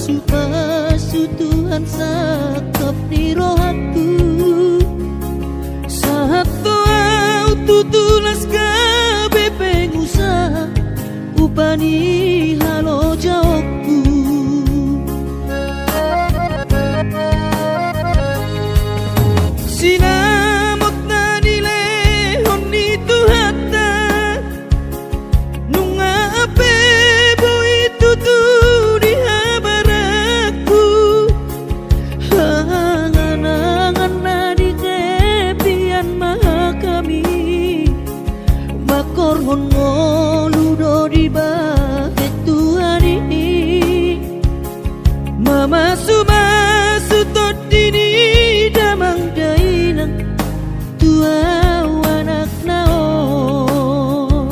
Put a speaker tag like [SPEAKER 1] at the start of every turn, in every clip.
[SPEAKER 1] pasu Tuhan sakap di rohaku saat doa tutulas kabe pengusaha upani halo jawabku sinamot na nile honi tuhata nunga ape boy tutu di habaraku hanganangan na di kepian maha kami makorhon ngoludo di bahet tuhari mama sumasu todini damang dainang tua anak naon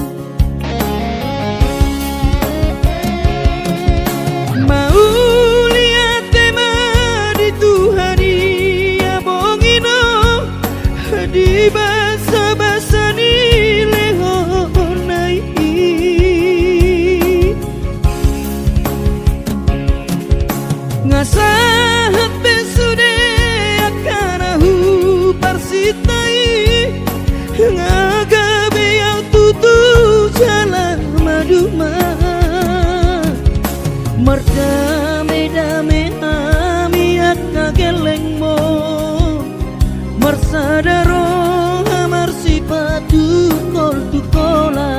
[SPEAKER 1] mau lihat tema di tuhari abongino di basa-basa ni lehonai ngasahat besude akanahu parsitai ngagabe yang tutu jalan maduma merdame-dame amiat ngageleng mo marsadaro amar sipatu kol tukola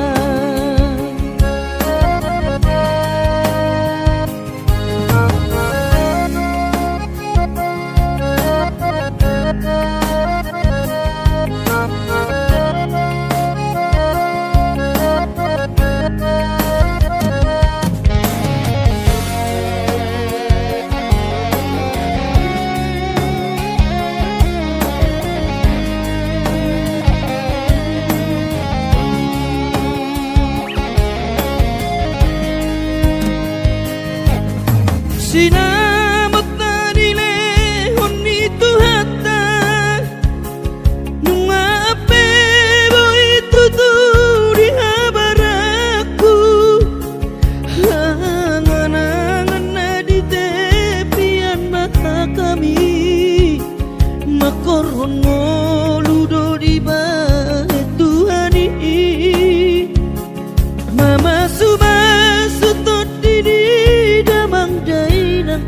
[SPEAKER 1] sinamot na nile honi tuhata nunga ape boy tutu di habaraku hanganangan na di tepian mata kami makorhon ngoludo di bahet tuhani mama sumasu todini damang dainang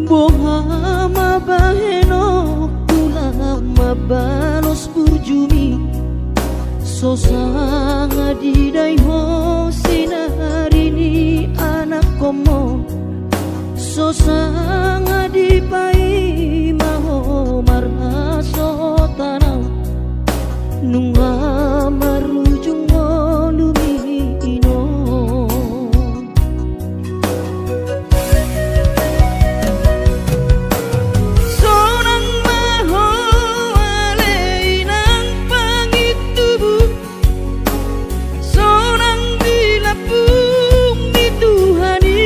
[SPEAKER 1] Boha mabaheno kula mabalos burjumi sosanga didai ho sinarini anak komo sosanga dipai maho marhaso tanau nunga marujung lumino sonang maho aleinang pangitubu sonang dilapung di Tuhani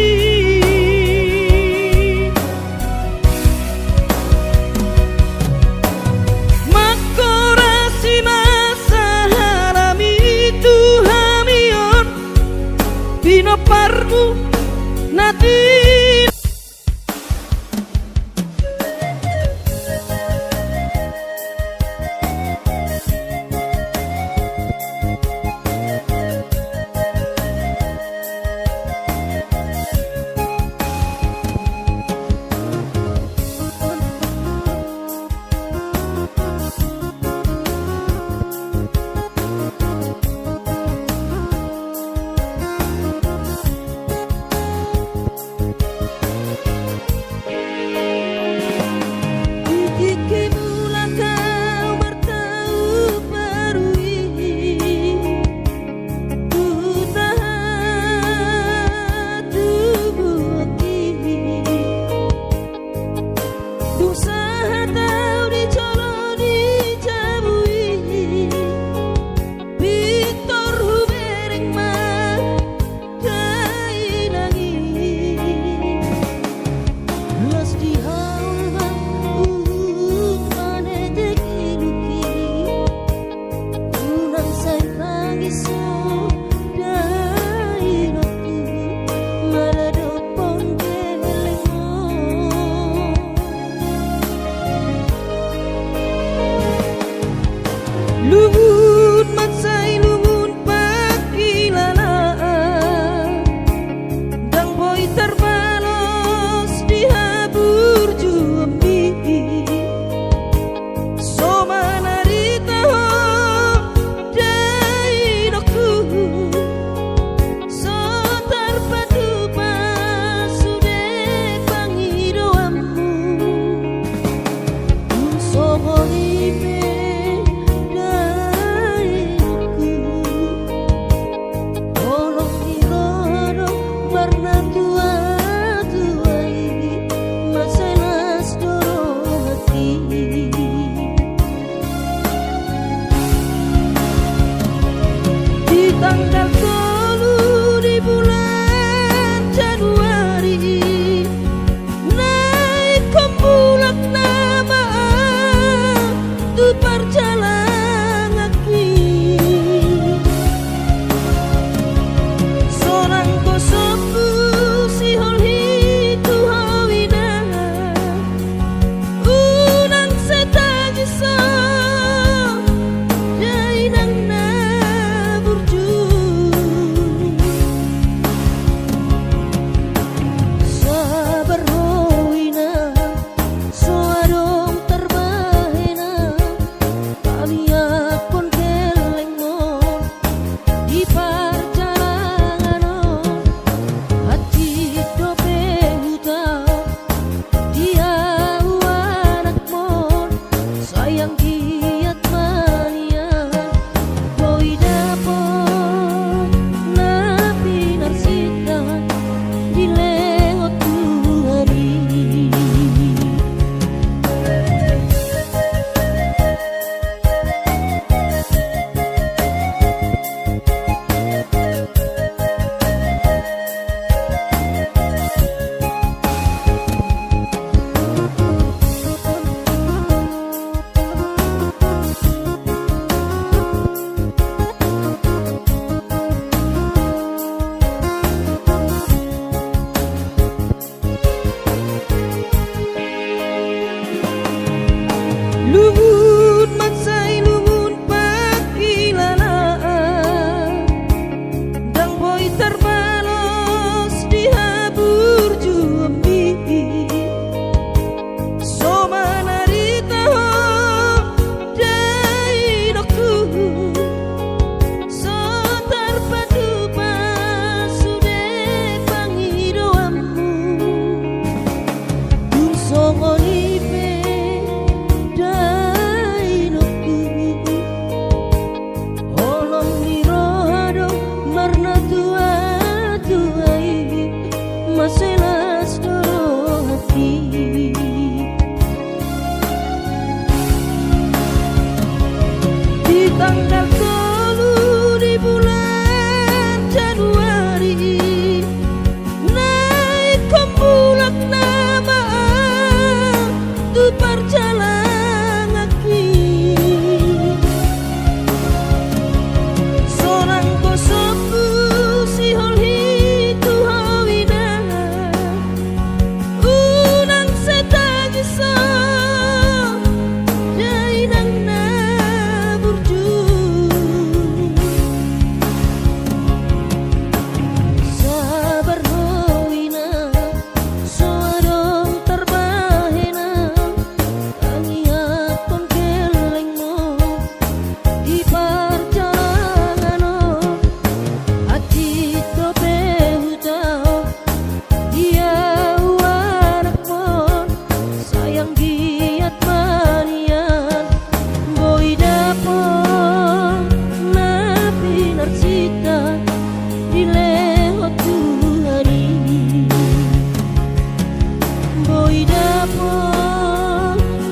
[SPEAKER 1] apa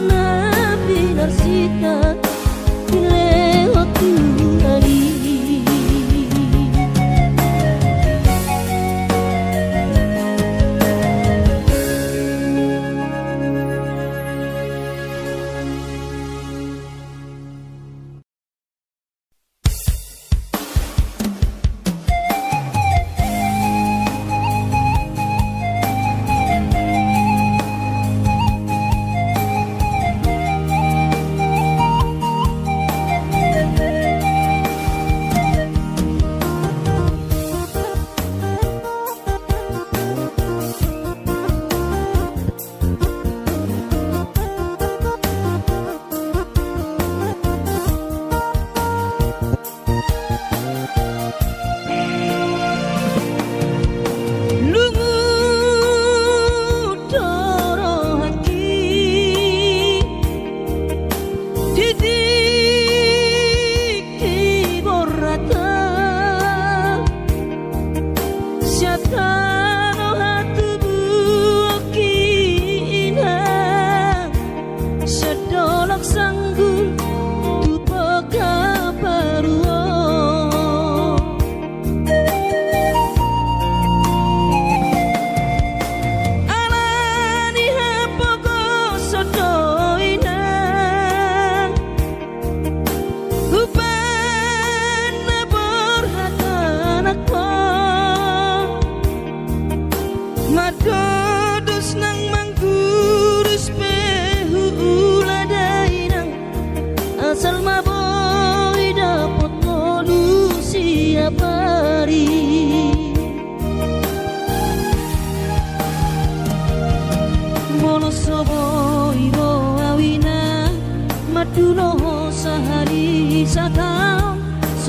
[SPEAKER 1] na pinarsita lewat hari.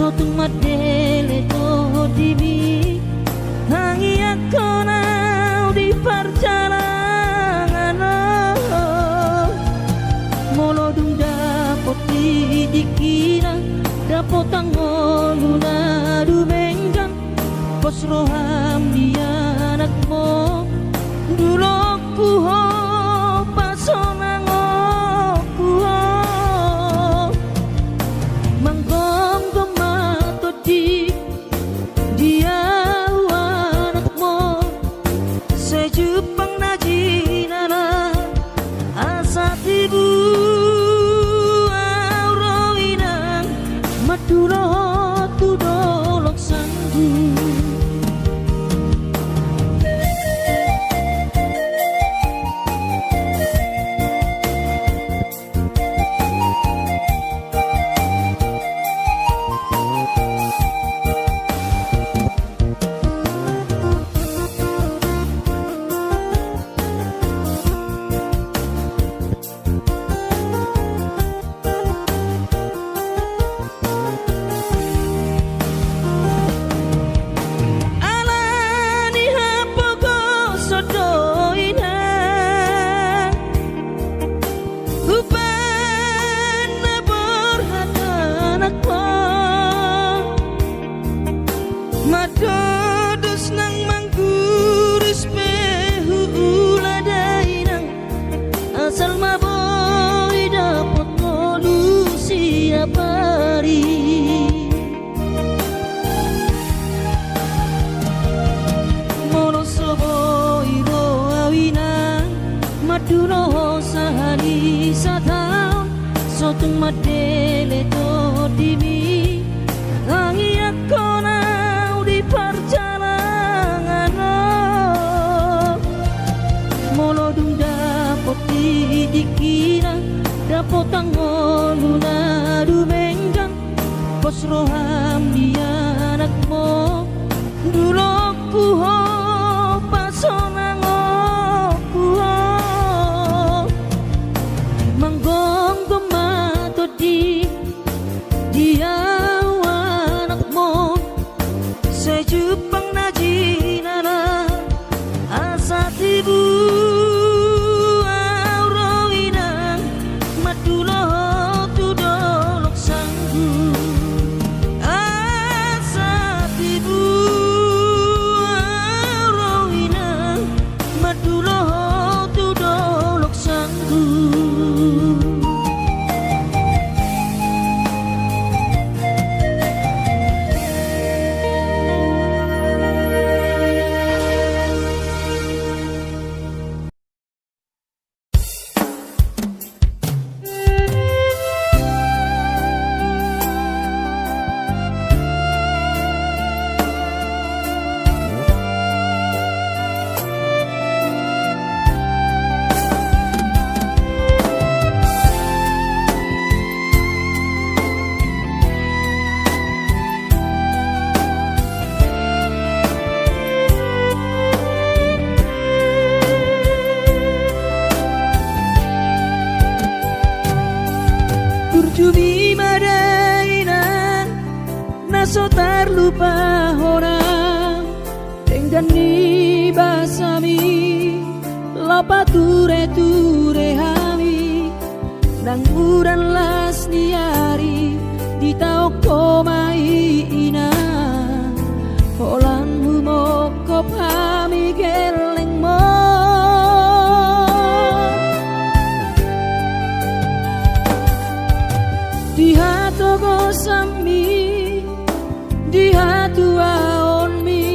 [SPEAKER 1] Sotung madele to dibi hangi aku nau di perjalanan molodung dapot dikira dapot tangoluna dumenggan pos roham dia anakmu dulu ku ho pasonang ku ho dia anakmu sejupang najinana asa tibu auroinang maduro tudolok sanggu. Madodos nang mangguris pehu uladainang asal maboy dapot polusi apari mono soboy ro awina maduro sahani satau sotung madele to dimi hangi akona perjalanan molodung dapot dikira dapot tangoluna dumenggan pos roham dia anakmu dulu ku ho pasonang ku ho manggong gemato dia anakmu sejupang najinana asa tibu auroinang madulo tudolok sanggu ture-ture hami nang uran las niari di tau komai ina holanmu mokop hami geleng mo di hatu gosami di hatu aonmi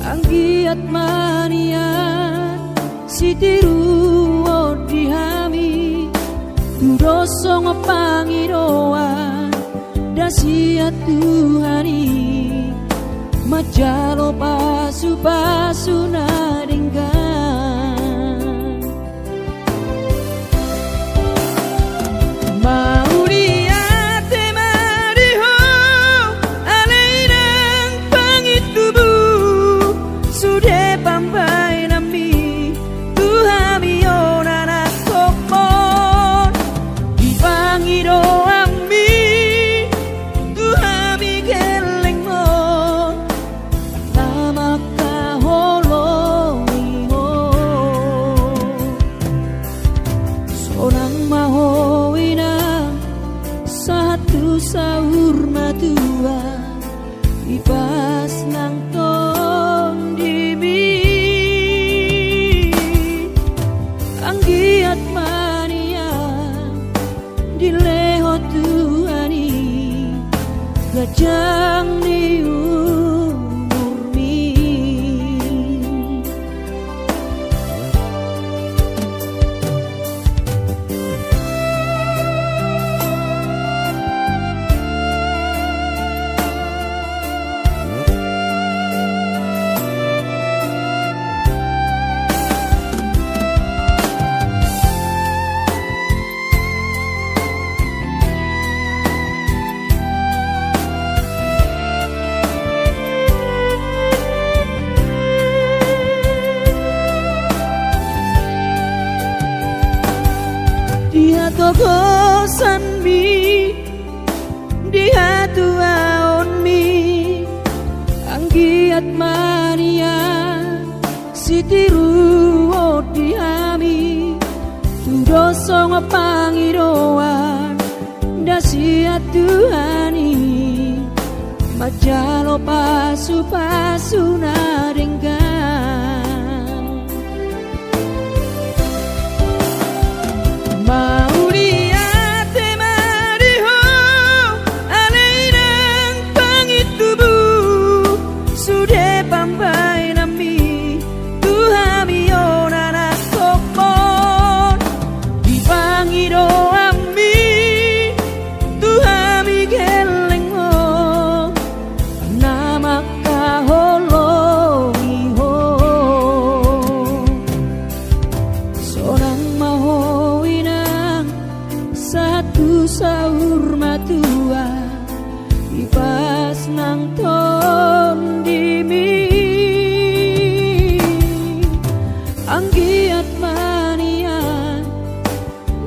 [SPEAKER 1] anggiat maniat sitiru odihami tudoso ngopangiroan dasiat Tuhani majalo pasu-pasu naringgan mau liate mariho alainang pangitubu sude pampai nami Tuhami onana kopon di pangiro ami Tuhami geleng mo nama kaholongiho sonang mahoina satu sahur matua ipas nang ton dimi anggiat mania dileho Tuhani gajang ni umurmi dia togosan mi dia tuaon mi anggiat mania sitiru odihami tudoso ngopangiroan dasiat Tuhani majalo pasu-pasu naringgan mau liate mariho alainang pangitubu sude pampai nami Tuhami onana kopon di pangiro ami Tuhami geleng mo nama kaholongiho sonang mahoinang satu sahur matua ipas nang ton dimi anggiat mania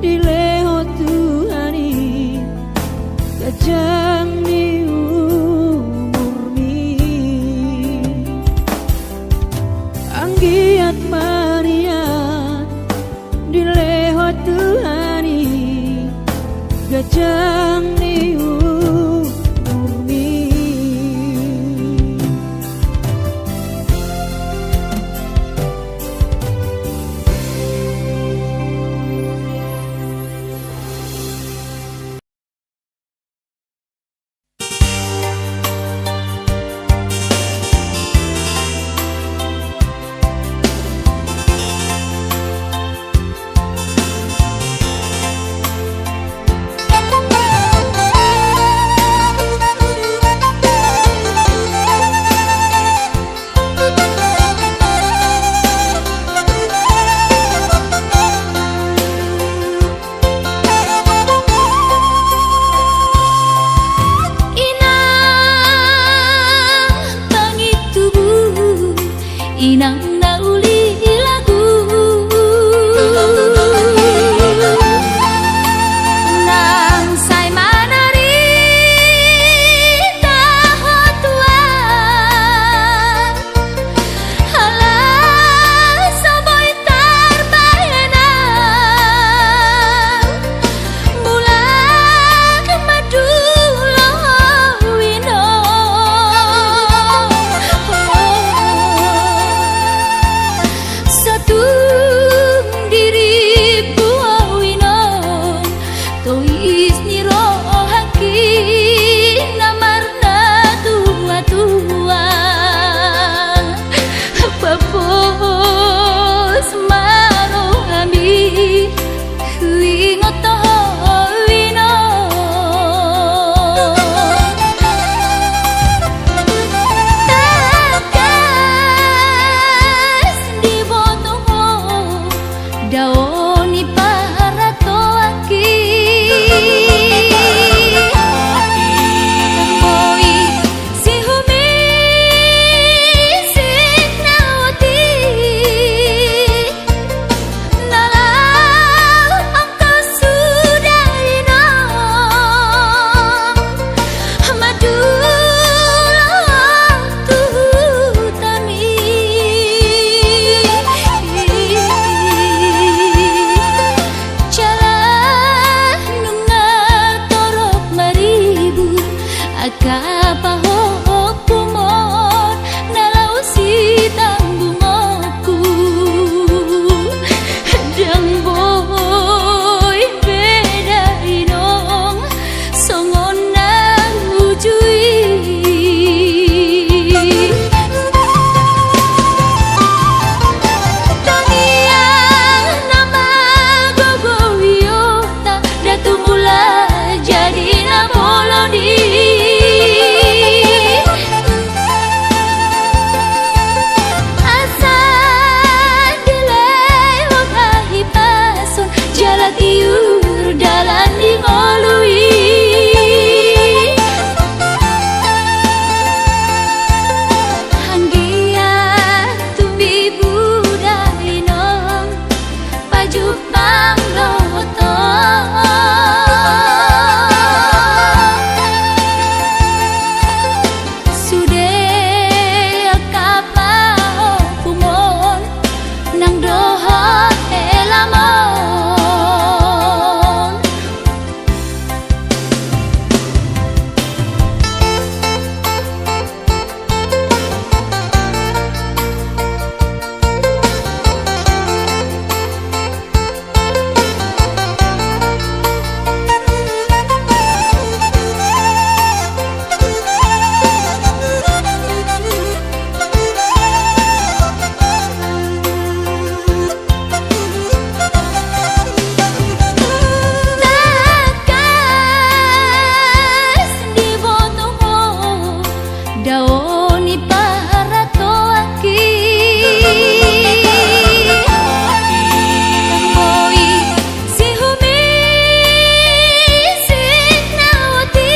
[SPEAKER 1] dileho Tuhani gajang ni umurmi anggiat mania dileho Tuhani gajang ni umurmi
[SPEAKER 2] daoni para toaki tamboi si humi sing nawati nalau angka sudah inang madulah tuh tami kapaho kumon nalau si tanggungoku dang boy beda inong songon nang ujui taniang nama gogo wiota datu mula jadi na bolodi tiur dalan di ngolui hanggia tumbi budai nong pajupang loto sude kapao kumon nang doha elamon daoni para toaki tamboi si humi sing nawati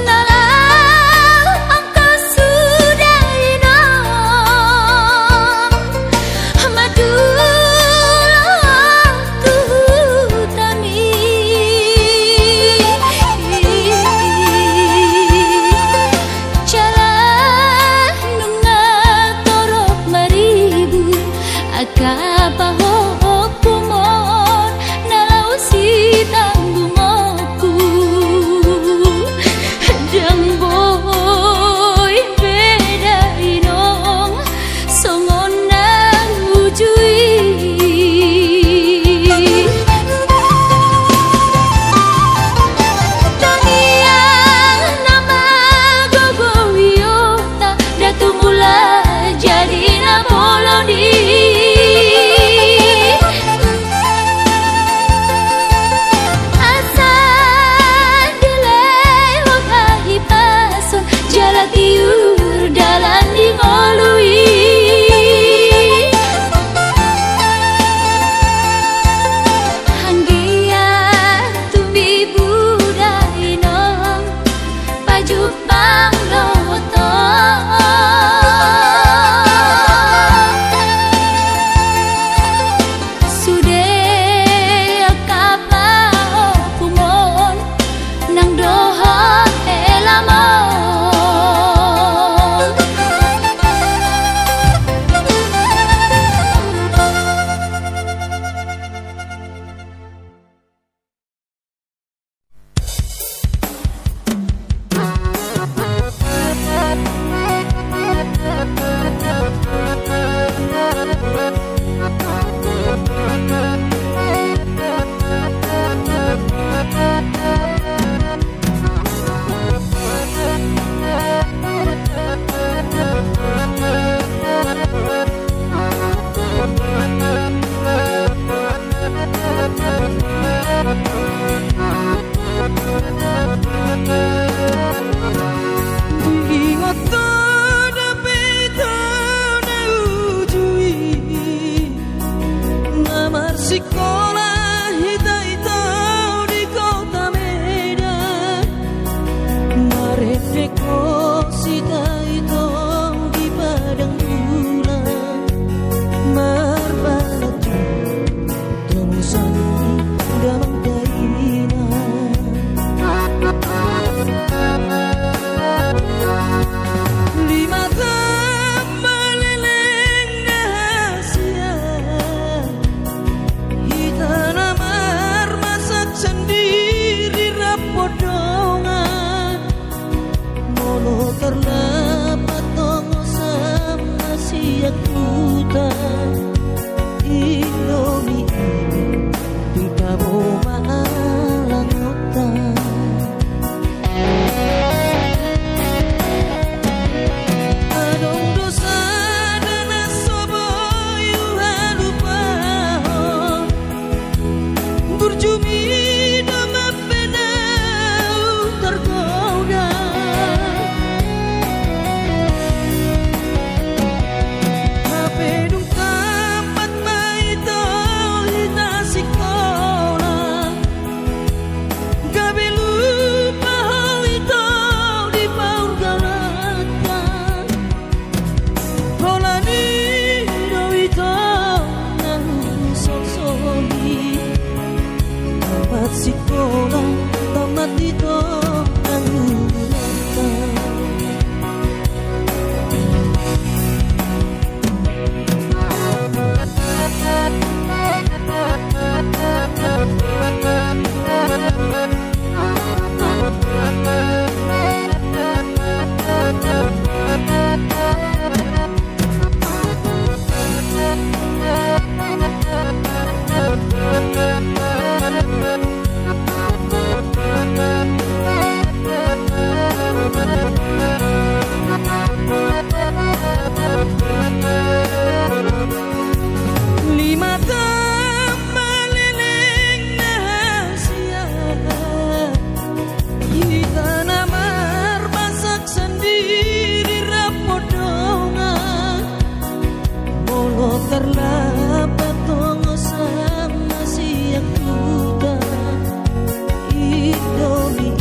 [SPEAKER 2] nalau angka sudah inang madulah tuh tami kapaho kumon nalau si tanggungoku dang boy beda inong songon nang ujui taniang nama gogo wiota datu mula jadi na bolodi
[SPEAKER 1] sekolah hita-hita di kota Medan, Mareteko sita-hita di padang bulan, Marbalatu temusan damang kaina. Lima meleleng rahasia, hitana mar masak sendiri rapodongan, molo terdapat tongo sama siak hutan, Indomie kita bawa alang hutan. Burjumi nama penau tergoda, Hapedung tempat maito hita sekolah, gabe lupa hal itu di paur galatan, holani do itu nang sok-soki. Tamat sekolah, tamat itu nangulatan. Lima meleleng rahasia, hitana mar masak sendiri rapodongan, molo terlapat tongo sama siak hutan, Indomie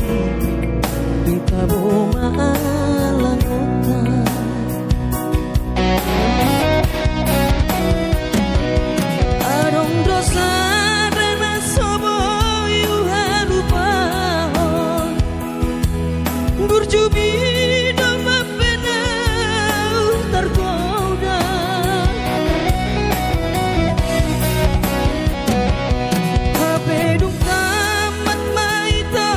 [SPEAKER 1] kita bawa alang hutan. Adong dosa dana sobo yuha lupahon, burjumi nama penau tergoda, Hapedung tamat maito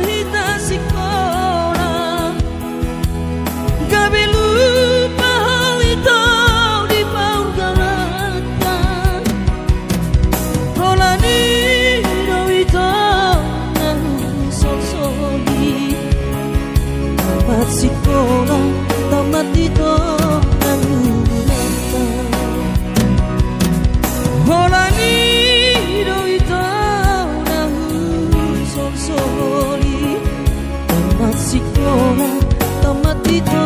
[SPEAKER 1] hita sekolah, gabe lupa hal itu di paur galatan, holani do itu nang sok-soki. Tamat sekolah, tamat itu nangulatan, holani do itu nang sok-soki. Tamat sekolah, tamat itu